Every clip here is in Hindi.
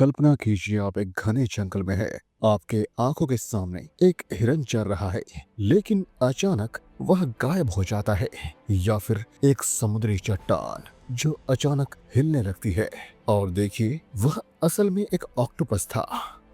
कल्पना कीजिए आप एक घने जंगल में है। आपके आंखों के सामने एक हिरन चल रहा है, लेकिन अचानक वह गायब हो जाता है। या फिर एक समुद्री चट्टान जो अचानक हिलने लगती है। और देखिए, वह असल में एक ऑक्टोपस था।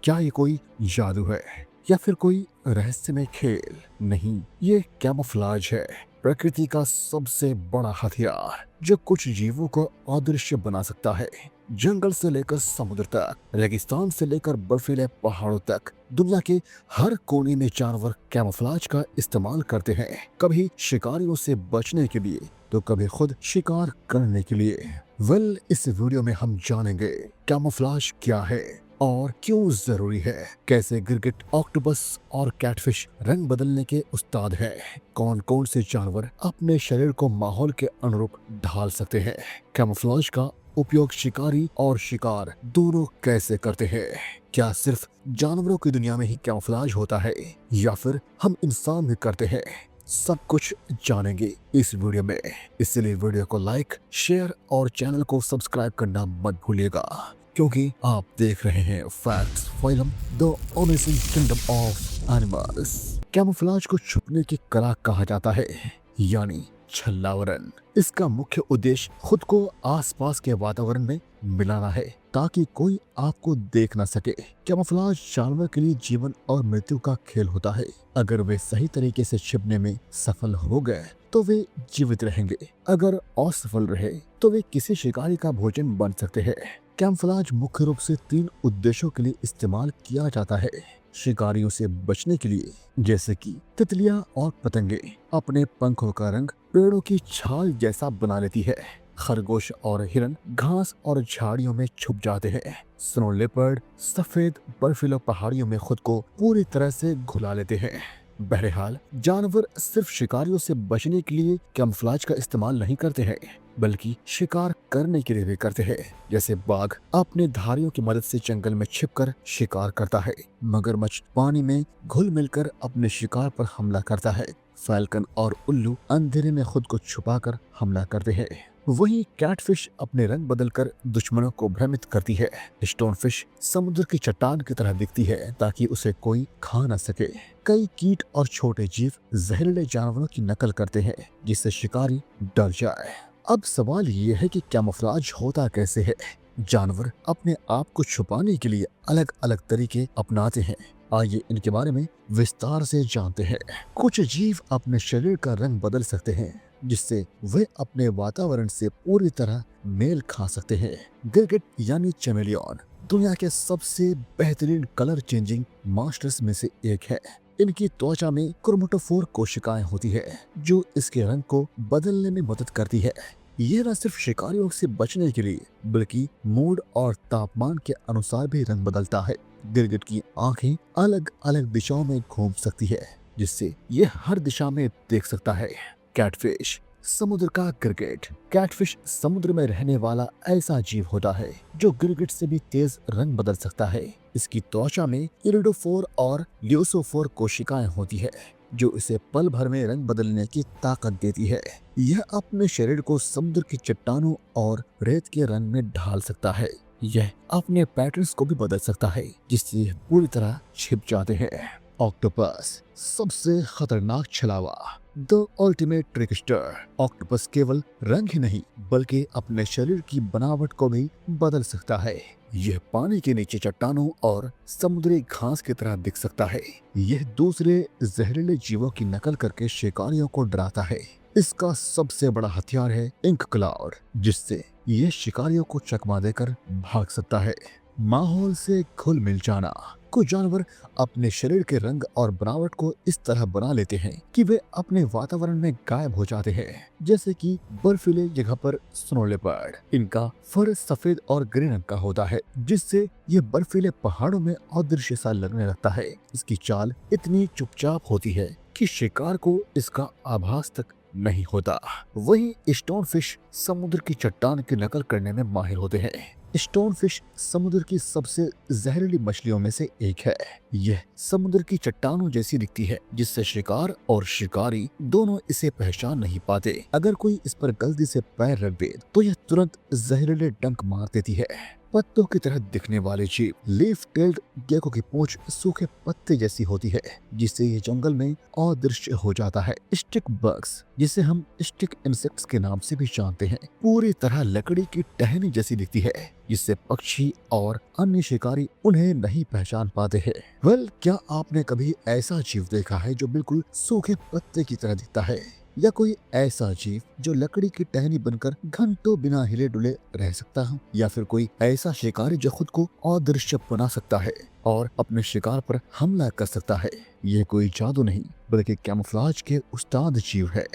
क्या ये कोई जादू है या फिर कोई रहस्यमय खेल? नहीं, ये कैमोफ्लाज है, प्रकृति का सबसे बड़ा हथियार जो कुछ जीवों को अदृश्य बना सकता है। जंगल से लेकर समुद्र तक, रेगिस्तान से लेकर बर्फीले पहाड़ों तक, दुनिया के हर कोने में जानवर कैमोफ्लाज का इस्तेमाल करते हैं। कभी शिकारियों से बचने के लिए, तो कभी खुद शिकार करने के लिए। इस वीडियो में हम जानेंगे कैमोफ्लाज क्या है और क्यों जरूरी है, कैसे गिरगिट, ऑक्टोपस और कैटफिश रंग बदलने के उस्ताद हैं, कौन कौन से जानवर अपने शरीर को माहौल के अनुरूप ढाल सकते हैं, कैमोफ्लाज का उपयोग शिकारी और शिकार दोनों कैसे करते हैं, क्या सिर्फ जानवरों की दुनिया में ही कैमोफ्लाज होता है या फिर हम इंसान भी करते हैं, सब कुछ जानेंगे इस वीडियो में। इसलिए वीडियो को लाइक, शेयर और चैनल को सब्सक्राइब करना मत भूलिएगा, क्योंकि आप देख रहे हैं facts film the amazing kingdom of animals. Camouflage को छुपने की कला कहा जाता है, यानी छल्लावरण। इसका मुख्य उद्देश्य खुद को आसपास के वातावरण में मिलाना है ताकि कोई आपको देख न सके। कैमोफ्लाज जानवर के लिए जीवन और मृत्यु का खेल होता है। अगर वे सही तरीके से छिपने में सफल हो गए तो वे जीवित रहेंगे, अगर असफल रहे तो वे किसी शिकारी का भोजन बन सकते हैं। कैमोफ्लाज मुख्य रूप से 3 उद्देश्यों के लिए इस्तेमाल किया जाता है। शिकारियों से बचने के लिए, जैसे कि तितलियां और पतंगे अपने पंखों का रंग पेड़ों की छाल जैसा बना लेती है। खरगोश और हिरन घास और झाड़ियों में छुप जाते हैं। स्नो लेपर्ड सफेद बर्फीली पहाड़ियों में खुद को पूरी तरह से घुला लेते हैं। बहरहाल, जानवर सिर्फ शिकारियों से बचने के लिए कैमोफ्लाज का इस्तेमाल नहीं करते हैं, बल्कि शिकार करने के लिए भी करते हैं। जैसे बाघ अपने धारियों की मदद से जंगल में छिपकर शिकार करता है, मगरमच्छ पानी में घुल मिलकर अपने शिकार पर हमला करता है, फैल्कन और उल्लू अंधेरे में खुद को छुपाकर हमला करते हैं। वहीं कैटफिश अपने रंग बदलकर दुश्मनों को भ्रमित करती है। स्टोनफिश समुद्र की चट्टान की तरह दिखती है ताकि उसे कोई खा न सके। कई कीट और छोटे जीव जहरीले जानवरों की नकल करते हैं जिससे शिकारी डर जाए। अब सवाल ये है कि कैमोफ्लाज होता कैसे है। जानवर अपने आप को छुपाने के लिए अलग अलग तरीके अपनाते हैं। आइए इनके बारे में विस्तार से जानते हैं। कुछ जीव अपने शरीर का रंग बदल सकते हैं जिससे वे अपने वातावरण से पूरी तरह मेल खा सकते हैं। गिरगिट यानी चैमेलियन दुनिया के सबसे बेहतरीन कलर चेंजिंग मास्टर्स में से एक है। इनकी त्वचा में क्रोमेटोफोर कोशिकाएं होती है जो इसके रंग को बदलने में मदद करती है। ये न सिर्फ शिकारियों से बचने के लिए बल्कि मूड और तापमान के अनुसार भी रंग बदलता है। गिरगिट की आंखें अलग अलग दिशाओं में घूम सकती है जिससे ये हर दिशा में देख सकता है। कैटफिश समुद्र का गिरगिट। कैटफिश समुद्र में रहने वाला ऐसा जीव होता है जो गिरगिट से भी तेज रंग बदल सकता है। इसकी त्वचा में इरिडोफोर और ल्यूसोफोर कोशिकाएं होती है जो इसे पल भर में रंग बदलने की ताकत देती है। यह अपने शरीर को समुद्र की चट्टानों और रेत के रंग में ढाल सकता है। यह अपने पैटर्न्स को भी बदल सकता है जिससे यह पूरी तरह छिप जाते हैं। ऑक्टोपस सबसे खतरनाक छलावा, द अल्टीमेट ट्रिकस्टर। ऑक्टोपस केवल रंग ही नहीं बल्कि अपने शरीर की बनावट को भी बदल सकता है। यह पानी के नीचे चट्टानों और समुद्री घास की तरह दिख सकता है। यह दूसरे जहरीले जीवों की नकल करके शिकारियों को डराता है। इसका सबसे बड़ा हथियार है इंक क्लाउड, जिससे यह शिकारियों को चकमा देकर भाग सकता है। माहौल से घुल मिल जाना। कुछ जानवर अपने शरीर के रंग और बनावट को इस तरह बना लेते हैं कि वे अपने वातावरण में गायब हो जाते हैं, जैसे कि बर्फीले जगह पर स्नो लेपर्ड। इनका फर सफेद और ग्रे रंग का होता है जिससे ये बर्फीले पहाड़ों में अदृश्य सा लगने लगता है। इसकी चाल इतनी चुपचाप होती है कि शिकार को इसका आभास तक नहीं होता। वहीं स्टोनफिश समुद्र की चट्टान की नकल करने में माहिर होते हैं। स्टोनफिश समुद्र की सबसे जहरीली मछलियों में से एक है। यह समुद्र की चट्टानों जैसी दिखती है जिससे शिकार और शिकारी दोनों इसे पहचान नहीं पाते। अगर कोई इस पर गलती से पैर रख दे तो यह तुरंत जहरीले डंक मार देती है। पत्तों की तरह दिखने वाले जीव लीफ टेल्ड गेको की पूंछ सूखे पत्ते जैसी होती है, जिससे ये जंगल में अदृश्य हो जाता है। स्टिक बग्स, जिसे हम स्टिक इंसेक्ट्स के नाम से भी जानते हैं, पूरी तरह लकड़ी की टहनी जैसी दिखती है, जिससे पक्षी और अन्य शिकारी उन्हें नहीं पहचान पाते हैं। क्या आपने कभी ऐसा जीव देखा है जो बिल्कुल सूखे पत्ते की तरह दिखता है, या कोई ऐसा जीव जो लकड़ी की टहनी बनकर घंटों बिना हिले डुले रह सकता है, या फिर कोई ऐसा शिकारी जो खुद को अदृश्य बना सकता है और अपने शिकार पर हमला कर सकता है? ये कोई जादू नहीं, बल्कि कैमोफ्लेज के उस्ताद जीव है।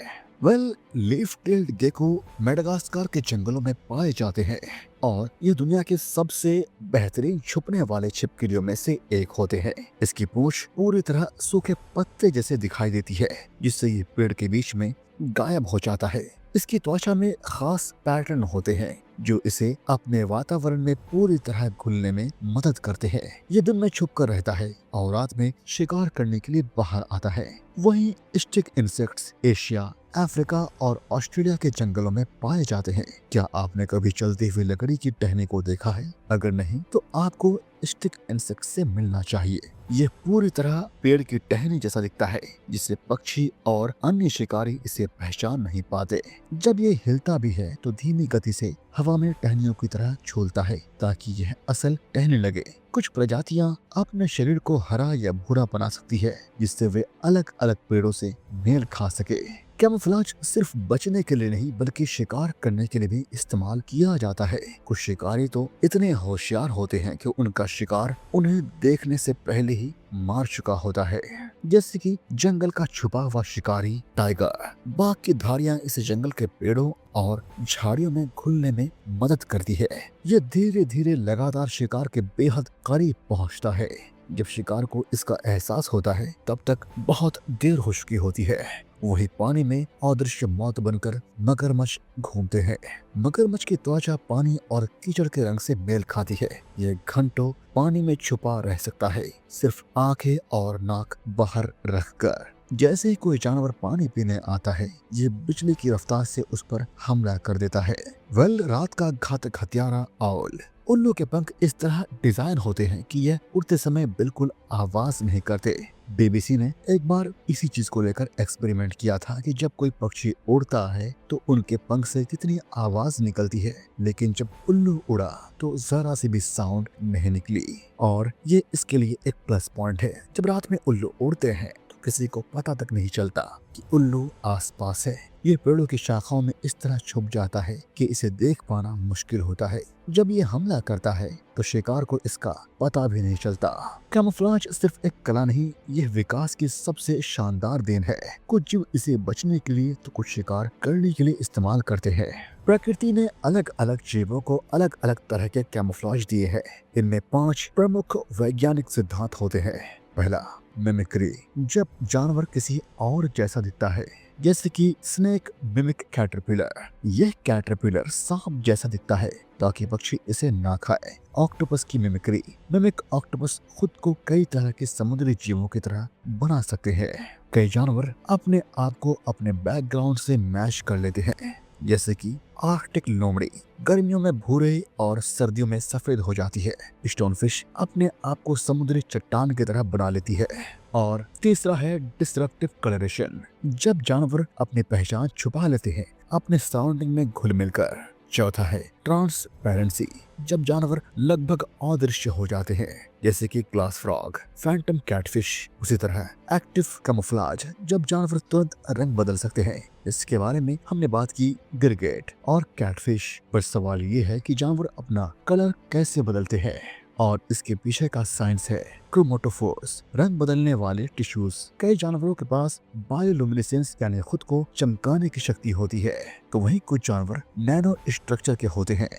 लीफ टेल्ड गेको मेडागास्कर के जंगलों में पाए जाते हैं और ये दुनिया के सबसे बेहतरीन छुपने वाले छिपकलियों में से एक होते हैं। इसकी पूंछ पूरी तरह सूखे पत्ते जैसे दिखाई देती है, जिससे ये पेड़ के बीच में गायब हो जाता है। इसकी त्वचा में खास पैटर्न होते हैं जो इसे अपने वातावरण में पूरी तरह घुलने में मदद करते हैं। ये दिन में छुप कर रहता है और रात में शिकार करने के लिए बाहर आता है। वहीं स्टिक इंसेक्ट्स एशिया, अफ्रीका और ऑस्ट्रेलिया के जंगलों में पाए जाते हैं। क्या आपने कभी चलती हुई लकड़ी की टहनी को देखा है? अगर नहीं तो आपको स्टिक इंसेक्ट से मिलना चाहिए। ये पूरी तरह पेड़ की टहनी जैसा दिखता है, जिससे पक्षी और अन्य शिकारी इसे पहचान नहीं पाते। जब ये हिलता भी है तो धीमी गति से हवा में टहनियों की तरह झूलता है, ताकि यह असल टहनी लगे। कुछ प्रजातियां अपने शरीर को हरा या भूरा बना सकती है, जिससे वे अलग अलग पेड़ों से मेल खा सके। कैमोफ्लेज सिर्फ बचने के लिए नहीं बल्कि शिकार करने के लिए भी इस्तेमाल किया जाता है। कुछ शिकारी तो इतने होशियार होते हैं कि उनका शिकार उन्हें देखने से पहले ही मार चुका होता है, जैसे कि जंगल का छुपा हुआ शिकारी टाइगर। बाघ की धारियां इस जंगल के पेड़ों और झाड़ियों में घुलने में मदद करती है। ये धीरे धीरे लगातार शिकार के बेहद करीब पहुंचता है। जब शिकार को इसका एहसास होता है तब तक बहुत देर हो चुकी होती है। वही पानी में अदृश्य मौत बनकर मगरमच्छ घूमते हैं। मगरमच्छ की त्वचा पानी और कीचड़ के रंग से मेल खाती है। ये घंटों पानी में छुपा रह सकता है, सिर्फ आंखें और नाक बाहर रखकर। जैसे ही कोई जानवर पानी पीने आता है, ये बिजली की रफ्तार से उस पर हमला कर देता है। रात का घातक हत्यारा आउल। उल्लू के पंख इस तरह डिजाइन होते हैं कि यह उड़ते समय बिल्कुल आवाज नहीं करते। बीबीसी ने एक बार इसी चीज को लेकर एक्सपेरिमेंट किया था कि जब कोई पक्षी उड़ता है तो उनके पंख से कितनी आवाज निकलती है, लेकिन जब उल्लू उड़ा तो जरा सी भी साउंड नहीं निकली। और ये इसके लिए एक प्लस पॉइंट है। जब रात में उल्लू उड़ते हैं किसी को पता तक नहीं चलता कि उल्लू आसपास है। ये पेड़ों की शाखाओं में इस तरह छुप जाता है कि इसे देख पाना मुश्किल होता है। जब ये हमला करता है तो शिकार को इसका पता भी नहीं चलता। कैमोफ्लेज सिर्फ एक कला नहीं, यह विकास की सबसे शानदार देन है। कुछ जीव इसे बचने के लिए तो कुछ शिकार करने के लिए इस्तेमाल करते हैं। प्रकृति ने अलग अलग जीवों को अलग अलग तरह के कैमोफ्लेज दिए हैं। इनमें 5 प्रमुख वैज्ञानिक सिद्धांत होते हैं। पहला, मिमिक्री। जब जानवर किसी और जैसा दिखता है, जैसे कि स्नेक मिमिक कैटरपिलर। यह कैटरपिलर सांप जैसा दिखता है ताकि पक्षी इसे ना खाए। ऑक्टोपस की मिमिक्री। मिमिक ऑक्टोपस खुद को कई तरह के समुद्री जीवों की तरह बना सकते हैं। कई जानवर अपने आप को अपने बैकग्राउंड से मैच कर लेते हैं, जैसे कि आर्कटिक लोमड़ी गर्मियों में भूरे और सर्दियों में सफेद हो जाती है। स्टोनफिश अपने आप को समुद्री चट्टान की तरह बना लेती है। और तीसरा है डिसरप्टिव कलरेशन। जब जानवर अपनी पहचान छुपा लेते हैं अपने सराउंडिंग में घुल मिलकर। चौथा है ट्रांसपेरेंसी। जब जानवर लगभग अदृश्य हो जाते हैं, जैसे कि ग्लास फ्रॉग, फैंटम कैटफिश। उसी तरह एक्टिव कैमोफ्लेज, जब जानवर तुरंत रंग बदल सकते हैं। इसके बारे में हमने बात की गिरगेट और कैटफिश पर। सवाल ये है कि जानवर अपना कलर कैसे बदलते हैं, और इसके पीछे का साइंस है क्रोमेटोफोर्स, रंग बदलने वाले टिश्यूज। कई जानवरों के पास बायोलुमिनेसेंस यानी खुद को चमकाने की शक्ति होती है, तो वहीं कुछ जानवर नैनो स्ट्रक्चर के होते हैं।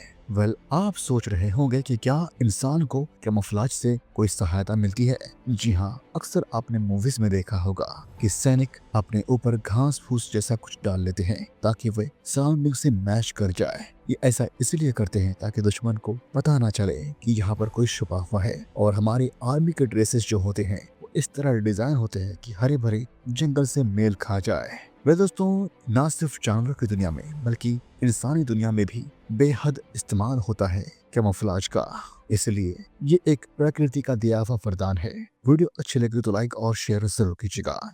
आप सोच रहे होंगे कि क्या इंसान को कैमोफ्लेज से कोई सहायता मिलती है? जी हाँ, अक्सर आपने मूवीज में देखा होगा कि सैनिक अपने ऊपर घास फूस जैसा कुछ डाल लेते हैं ताकि वे सराउंडिंग से मैच कर जाए। ये ऐसा इसलिए करते हैं ताकि दुश्मन को पता ना चले कि यहाँ पर कोई छुपा हुआ है। और हमारी आर्मी के ड्रेसेस जो होते हैं वो इस तरह डिजाइन होते हैं कि हरे भरे जंगल से मेल खा जाए। वह दोस्तों ना सिर्फ जानवरों की दुनिया में बल्कि इंसानी दुनिया में भी बेहद इस्तेमाल होता है कैमोफ्लेज का। इसलिए ये एक प्रकृति का दिया हुआ वरदान है। वीडियो अच्छी लगी तो लाइक और शेयर जरूर कीजिएगा।